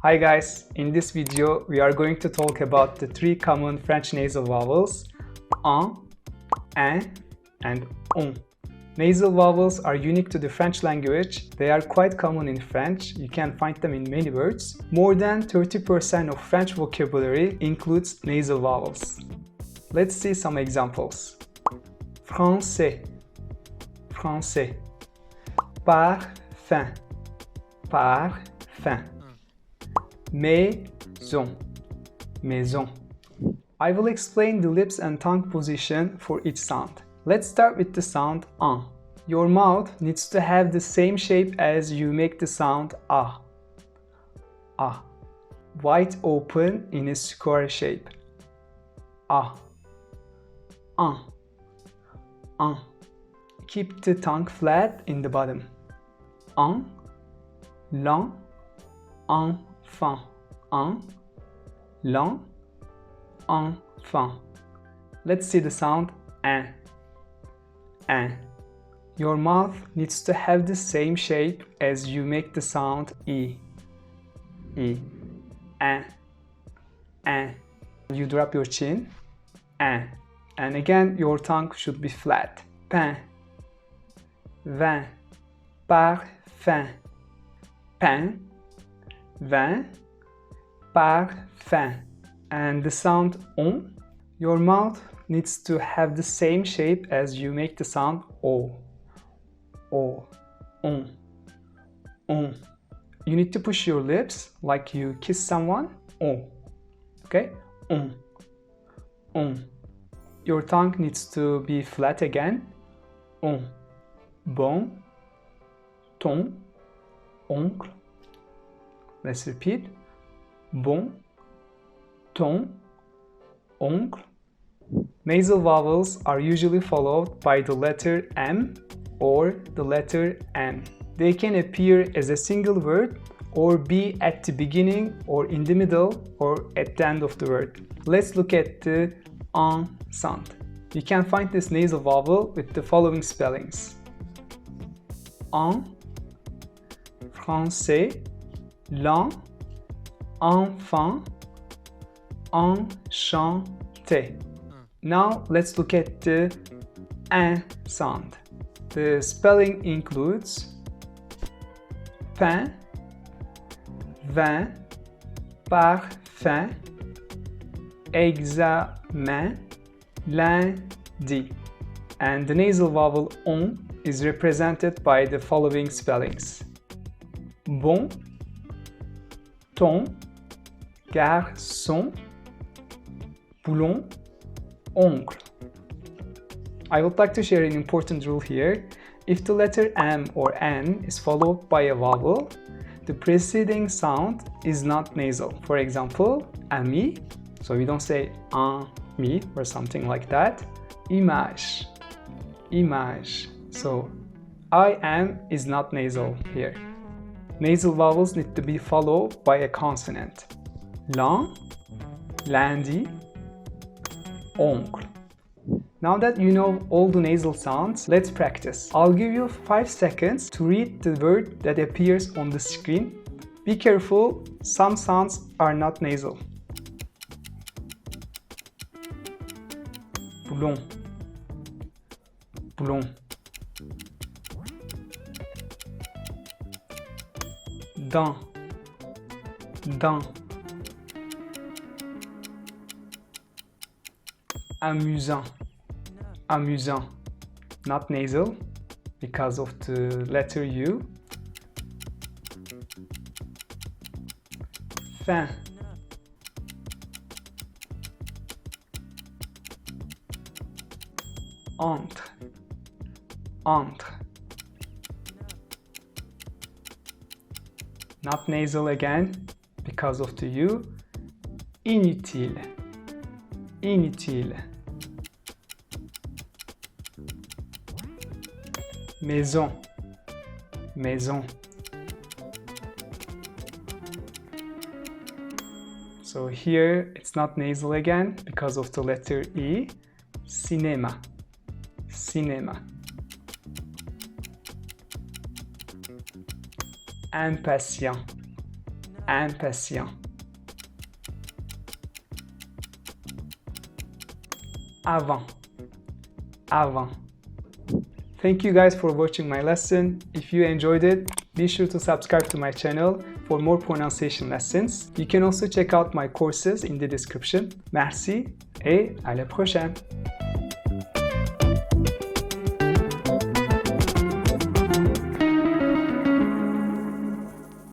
Hi guys, in this video we are going to talk about the three common French nasal vowels un, and on. Nasal vowels are unique to the French language. They are quite common in French. You can find them in many words. More than 30% of French vocabulary includes nasal vowels. Let's see some examples. Français, français. Parfum, parfum. Maison, maison. I will explain the lips and tongue position for each sound. Let's start with the sound un. Your mouth needs to have the same shape as you make the sound ah. Ah. Wide open in a square shape. Ah. Un. Un. Keep the tongue flat in the bottom. Un. L'un. Enfant. Un. L'un. Enfant. Let's see the sound un. Un. Your mouth needs to have the same shape as you make the sound e. E. Un. Un. You drop your chin. Un. And again, your tongue should be flat. Pain. Vin. Parfum. Pain. Vin. Parfum. And the sound on, your mouth needs to have the same shape as you make the sound o. O. On. On. You need to push your lips like you kiss someone. On. Okay? On. On. Your tongue needs to be flat again. On. Bon. Ton. Oncle. Let's repeat. Bon. Ton. Oncle. Nasal vowels are usually followed by the letter M or the letter N. They can appear as a single word or be at the beginning or in the middle or at the end of the word. Let's look at the un sound. You can find this nasal vowel with the following spellings. Un, français, l'un, enfant, enchanté. Now let's look at the un sound. The spelling includes pain, vin, parfum, examen, lundi. And the nasal vowel on is represented by the following spellings. Bon, ton, garçon, boulon, oncle. I would like to share an important rule here. If the letter M or N is followed by a vowel, the preceding sound is not nasal. For example, ami, so we don't say ami or something like that. Image, image. So I am is not nasal here. Nasal vowels need to be followed by a consonant. L'un, lundi, oncle. Now that you know all the nasal sounds, let's practice. I'll give you 5 seconds to read the word that appears on the screen. Be careful, some sounds are not nasal. Boulon, boulon. Dent, dent. Amusant, amusant. Not nasal because of the letter U. Fin, entre, entre. Not nasal again because of the U. Inutile, inutile. Maison, maison. So here it's not nasal again because of the letter E. Cinéma, cinéma. Impatient, impatient. Avant, avant. Thank you guys for watching my lesson. If you enjoyed it, be sure to subscribe to my channel for more pronunciation lessons. You can also check out my courses in the description. Merci et à la prochaine.